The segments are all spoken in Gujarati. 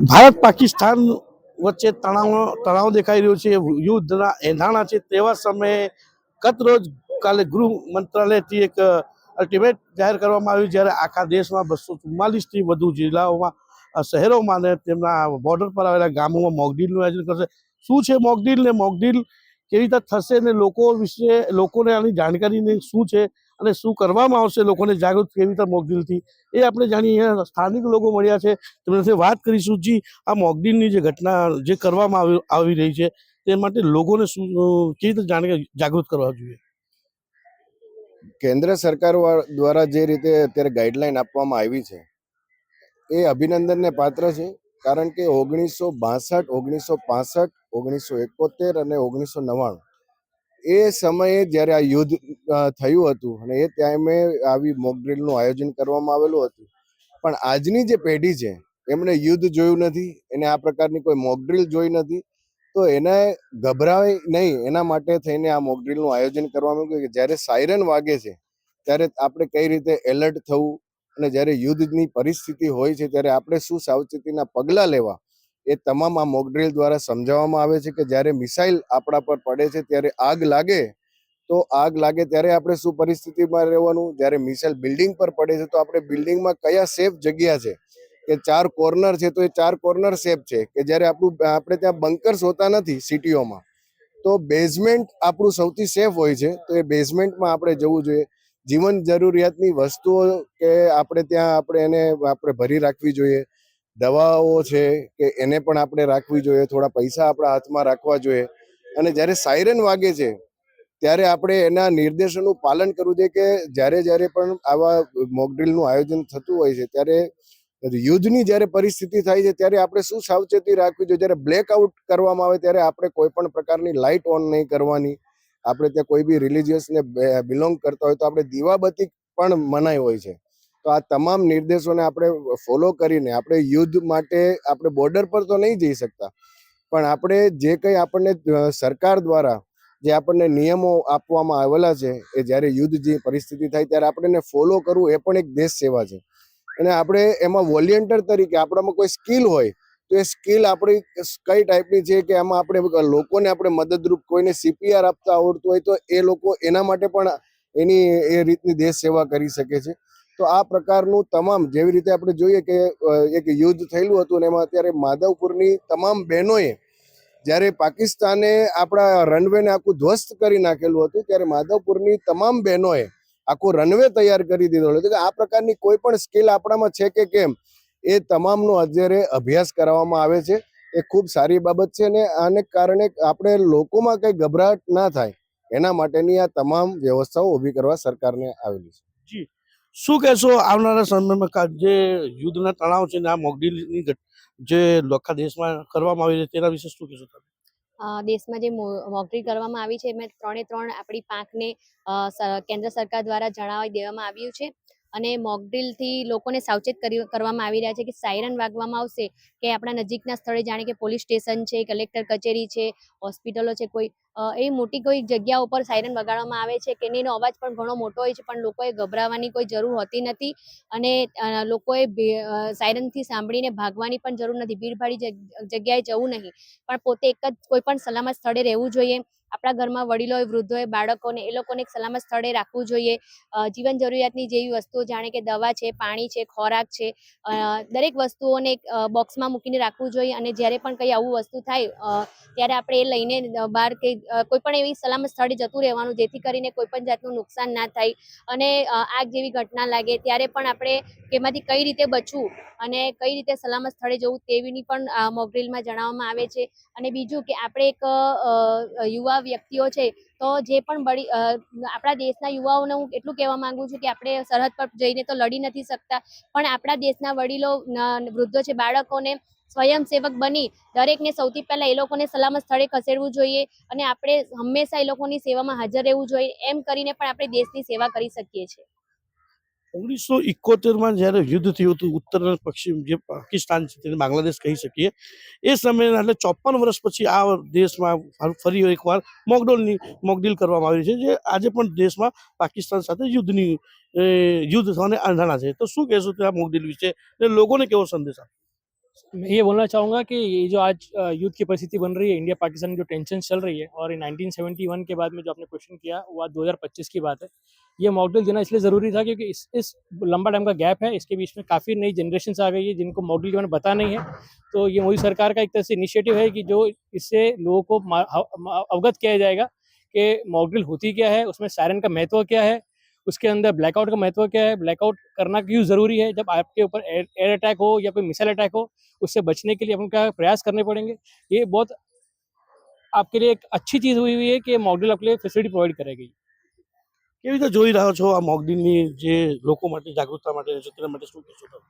ભારત પાકિસ્તાન વચ્ચે તણાવ દેખાઈ રહ્યો છે, યુદ્ધના એંધાણા છે. તેવા સમયે ગતરોજ કાલે ગૃહ મંત્રાલયથી એક અલ્ટિમેટ જાહેર કરવામાં આવ્યું, જ્યારે આખા દેશમાં 244થી વધુ જિલ્લાઓમાં, શહેરોમાં અને તેમના બોર્ડર પર આવેલા ગામોમાં મોકડ્રીલનું આયોજન કરશે. શું છે મોકડ્રીલ ને મોકડ્રીલ કેવી રીતે થશે ને લોકો વિશે, લોકોને આની જાણકારી શું છે અને શું કરવામાં આવશે, લોકોને જાગૃત કેવી રીતે મોકડ્રીલથી, એ આપણે જાણીએ. સ્થાનિક લોકો મળ્યા છે, તેમની વાત કરીશું. જી, આ મોકડ્રીલની જે ઘટના જે કરવામાં આવી રહી છે, તે માટે લોકોને શું કેવી રીતે જાગૃત કરવા જોઈએ? કેન્દ્ર સરકાર દ્વારા જે રીતે અત્યારે ગાઈડલાઈન આપવામાં આવી છે એ અભિનંદનને પાત્ર છે. કારણ કે 1962, 1965, 1971 અને 1999 એ સમયે જ્યારે આ યુદ્ધ થયું હતું અને એ ટાઈમે આવી મોકડ્રીલનું આયોજન કરવામાં આવેલું હતું. પણ આજની જે પેઢી છે એમણે યુદ્ધ જોયું નથી, એને આ પ્રકારની કોઈ મોકડ્રીલ જોઈ નથી, તો એને ગભરાય નહીં એના માટે થઈને આ મોકડ્રીલનું આયોજન કરવામાં આવ્યું કે જ્યારે સાયરન વાગે છે ત્યારે આપણે કઈ રીતે એલર્ટ થવું અને જ્યારે યુદ્ધની પરિસ્થિતિ હોય છે ત્યારે આપણે શું સાવચેતીના પગલાં લેવા, એ તમામ આ મોકડ્રીલ દ્વારા સમજાવવામાં આવે છે. કે જ્યારે મિસાઇલ આપણા પર પડે છે, ત્યારે આગ લાગે તો આગ લાગે ત્યારે આપણે શું પરિસ્થિતિમાં રહેવાનું, જ્યારે મિસાઇલ બિલ્ડિંગ પર પડે છે તો આપણે બિલ્ડિંગમાં કયા સેફ જગ્યા છે, કે 4 કોર્નર છે તો એ 4 કોર્નર સેફ છે, કે જ્યારે આપણે ત્યાં બંકર્સ હોતા નથી સિટીઓમાં, તો બેઝમેન્ટ આપણું સૌથી સેફ હોય છે, તો એ બેઝમેન્ટમાં આપણે જવું જોઈએ. જીવન જરૂરિયાતની વસ્તુઓ કે આપણે ત્યાં આપણે ભરી રાખવી જોઈએ. દવાઓ છે કે એને પણ આપણે રાખવી જોઈએ, થોડા પૈસા આપણા હાથમાં રાખવા જોઈએ. અને જ્યારે સાયરન વાગે છે ત્યારે આપણે એના નિર્દેશોનું પાલન કરવું જોઈએ. કે જ્યારે પણ આવા મોકડ્રીલનું આયોજન થતું હોય છે ત્યારે યુદ્ધની જ્યારે પરિસ્થિતિ થાય છે ત્યારે આપણે શું સાવચેતી રાખવી જોઈએ. જ્યારે બ્લેકઆઉટ કરવામાં આવે ત્યારે આપણે કોઈ પણ પ્રકારની લાઇટ ઓન નહીં કરવાની. આપણે ત્યાં કોઈ બી રિલિજિયસને બિલોંગ કરતા હોય તો આપણે દીવાબત્તી પણ મનાઈ હોય છે. તો આ તમામ નિર્દેશોને આપણે ફોલો કરીને આપણે યુદ્ધ માટે આપણે બોર્ડર પર તો નહીં જઈ શકતા, પણ આપણે જે કંઈ આપણને સરકાર દ્વારા જે આપણને નિયમો આપવામાં આવેલા છે એ જ્યારે યુદ્ધ જે પરિસ્થિતિ થાય ત્યારે આપણે એને ફોલો કરવું એ પણ એક દેશ સેવા છે. અને આપણે એમાં વોલેન્ટિયર તરીકે આપણામાં કોઈ સ્કિલ હોય તો એ સ્કિલ આપણી કઈ ટાઈપની છે કે એમાં આપણે લોકોને આપણે મદદરૂપ, કોઈને CPR આપતા આવડતું હોય તો એ લોકો એના માટે પણ એની એ રીતની દેશ સેવા કરી શકે છે. તો આ પ્રકારનું તમામ, જેવી રીતે આપણે જોઈએ કે એક યુદ્ધ થયેલું હતું અને એમાં અત્યારે માધવપુરની તમામ બહેનોએ, જ્યારે પાકિસ્તાને આપણા રનવેને આખું ધ્વસ્ત કરી નાખેલું હતું, ત્યારે માધવપુરની તમામ બહેનોએ આખું રનવે તૈયાર કરી દીધો હતો. કે આ પ્રકારની કોઈ પણ સ્કિલ આપણામાં છે કે કેમ, એ તમામનો અત્યારે અભ્યાસ કરવામાં આવે છે. એ ખૂબ સારી બાબત છે અને આને કારણે આપણે લોકોમાં કંઈ ગભરાટ ના થાય એના માટેની આ તમામ વ્યવસ્થાઓ ઊભી કરવા સરકારને આવેલી છે. જી, શું કહેશો આવનારા સમયમાં જે યુદ્ધના તણાવ છે ને આ મોકડ્રીલની જે આખા દેશમાં કરવામાં આવી છે તેના વિશે શું કહેશો તમે? દેશમાં જે મોકડ્રીલ કરવામાં આવી છે એમાં 3 આપણી પાંખને કેન્દ્ર સરકાર દ્વારા જણાવી દેવામાં આવ્યું છે. અને મોકડ્રીલથી લોકોને સાવચેત કરવામાં આવી રહ્યા છે કે સાયરન વાગવામાં આવશે કે આપણા નજીકના સ્થળે, જાણે કે પોલીસ સ્ટેશન છે, કલેક્ટર કચેરી છે, હોસ્પિટલો છે, કોઈ એ મોટી કોઈ જગ્યા ઉપર સાયરન વગાડવામાં આવે છે કે એનો અવાજ પણ ઘણો મોટો હોય છે, પણ લોકોએ ગભરાવાની કોઈ જરૂર હોતી નથી. અને લોકોએ સાયરનથી સાંભળીને ભાગવાની પણ જરૂર નથી, ભીડભાડી જગ્યાએ જવું નહીં, પણ પોતે એક જ કોઈ પણ સલામત સ્થળે રહેવું જોઈએ. આપણા ઘરમાં વડીલો હોય, વૃદ્ધ હોય, બાળકોને, એ લોકોને એક સલામત સ્થળે રાખવું જોઈએ. જીવન જરૂરિયાતની જેવી વસ્તુઓ, જાણે કે દવા છે, પાણી છે, ખોરાક છે, દરેક વસ્તુઓને એક બોક્સમાં મૂકીને રાખવું જોઈએ. અને જ્યારે પણ કંઈ આવું વસ્તુ થાય ત્યારે આપણે એ લઈને બહાર કે કોઈ પણ એવી સલામત સ્થળે જતું રહેવાનું, જેથી કરીને કોઈ પણ જાતનું નુકસાન ના થાય. અને આગ જેવી ઘટના લાગે ત્યારે પણ આપણે એમાંથી કઈ રીતે બચવું અને કઈ રીતે સલામત સ્થળે જવું તેવીની પણ મોકડ્રીલમાં જણાવવામાં આવે છે. અને બીજું કે આપણે એક યુવા વ્યક્તિઓ છે તો જે પણ આપણા દેશના યુવાઓને હું એટલું કહેવા માંગુ છું કે આપણે સરહદ પર જઈને તો લડી નથી શકતા, પણ આપણા દેશના વડીલો, વૃદ્ધો છે, બાળકોને સ્વયંસેવક બની દરેકને સૌથી પહેલા એ લોકોને સલામત સ્થળે ખસેડવું જોઈએ. અને આપણે હંમેશા એ લોકોની સેવામાં હાજર રહેવું જોઈએ. એમ કરીને પણ આપણે દેશની સેવા કરી શકીએ છીએ. 1971માં જ્યારે યુદ્ધ થયું હતું ઉત્તર અને પશ્ચિમ, જે પાકિસ્તાન છે તેને બાંગ્લાદેશ કહી શકીએ, એ સમયે એટલે 54 વર્ષ પછી આ દેશમાં ફરી એકવાર મોકડ્રીલ કરવામાં આવી છે, જે આજે પણ દેશમાં પાકિસ્તાન સાથે યુદ્ધની યુદ્ધ થવાને અંધાણા છે. તો શું કહેશો ત્યાં મોક ડ્રીલ વિશે અને લોકોને કેવો સંદેશ આપો? मैं ये बोलना चाहूँगा कि ये जो आज युद्ध की परिस्थिति बन रही है, इंडिया पाकिस्तान की जो टेंशन चल रही है, और 1971 के बाद में जो आपने क्वेश्चन किया वो आज 2025 की बात है। ये मॉडल देना इसलिए ज़रूरी था क्योंकि इस लंबा टाइम का गैप है, इसके बीच में काफ़ी नई जनरेशन आ गई है जिनको मॉडल के बारे में पता नहीं है। तो ये मोदी सरकार का एक तरह से इनिशिएटिव है कि जो इससे लोगों को अवगत किया जाएगा कि मॉडल होती क्या है, उसमें सायरन का महत्व क्या है, उसके अंदर ब्लैकआउट का महत्व क्या है, ब्लैकआउट करना क्यों ज़रूरी है, जब आपके ऊपर एयर अटैक हो या कोई मिसाइल अटैक हो, उससे बचने के लिए आपको क्या प्रयास करने पड़ेंगे। ये बहुत आपके लिए एक अच्छी चीज़ हुई है कि मॉडल आपके लिए फैसिलिटी प्रोवाइड करेगी। કેવી રીતે જોઈ રહ્યો છો આ મોક ડ્રીલની જે લોકો માટે જાગૃતતા માટે છે તેના માટે શું કહેશો તમે?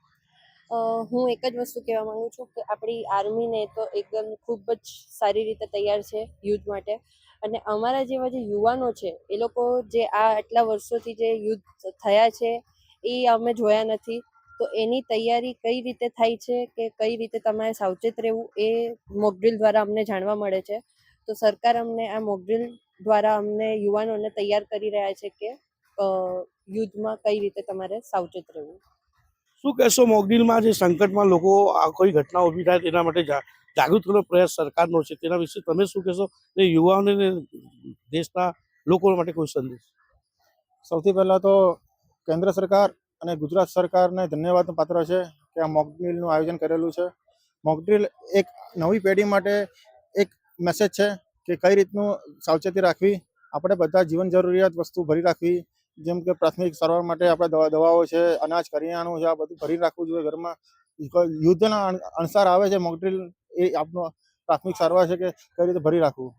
હું એક જ વસ્તુ કહેવા માંગુ છું કે આપણી આર્મીને તો એકદમ ખૂબ જ સારી રીતે તૈયાર છે યુદ્ધ માટે, અને અમારા જેવા જે યુવાનો છે એ લોકો જે આ આટલા વર્ષોથી જે યુદ્ધ થયા છે એ અમે જોયા નથી. તો એની તૈયારી કઈ રીતે થાય છે કે કઈ રીતે તમારે સાવચેત રહેવું એ મોકડ્રીલ દ્વારા અમને જાણવા મળે છે. તો સરકાર અમને આ મોકડ્રીલ દ્વારા અમને યુવાનોને તૈયાર કરી રહ્યા છે કે યુદ્ધમાં કઈ રીતે તમારે સાવચેત રહેવું. શું કહેશો મોક ડ્રીલમાં જે સંકટમાં લોકો આ કોઈ ઘટના ઊભી થાય તેના માટે જાગૃત કરવાનો પ્રયાસ સરકારનો છે તેના વિશે તમે શું કહેશો? ને યુવાઓને દેશના લોકો માટે કોઈ સંદેશ? સૌથી પહેલાં તો કેન્દ્ર સરકાર અને ગુજરાત સરકારને ધન્યવાદનું પાત્ર છે કે આ મોક ડ્રીલનું આયોજન કરેલું છે. મોક ડ્રીલ એક નવી પેઢી માટે એક મેસેજ છે કે કઈ રીતનું સાવચેતી રાખવી, આપણે બધા જીવન જરૂરિયાત વસ્તુ ભરી રાખવી, જેમ કે પ્રાથમિક સારવાર માટે આપણે દવાઓ છે, અનાજ કરિયાણું છે, આ બધું ભરી રાખવું જોઈએ ઘરમાં. યુદ્ધના અણસાર આવે છે મોક ડ્રીલ એ આપણું પ્રાથમિક સારવાર છે કે કઈ રીતે ભરી રાખવું.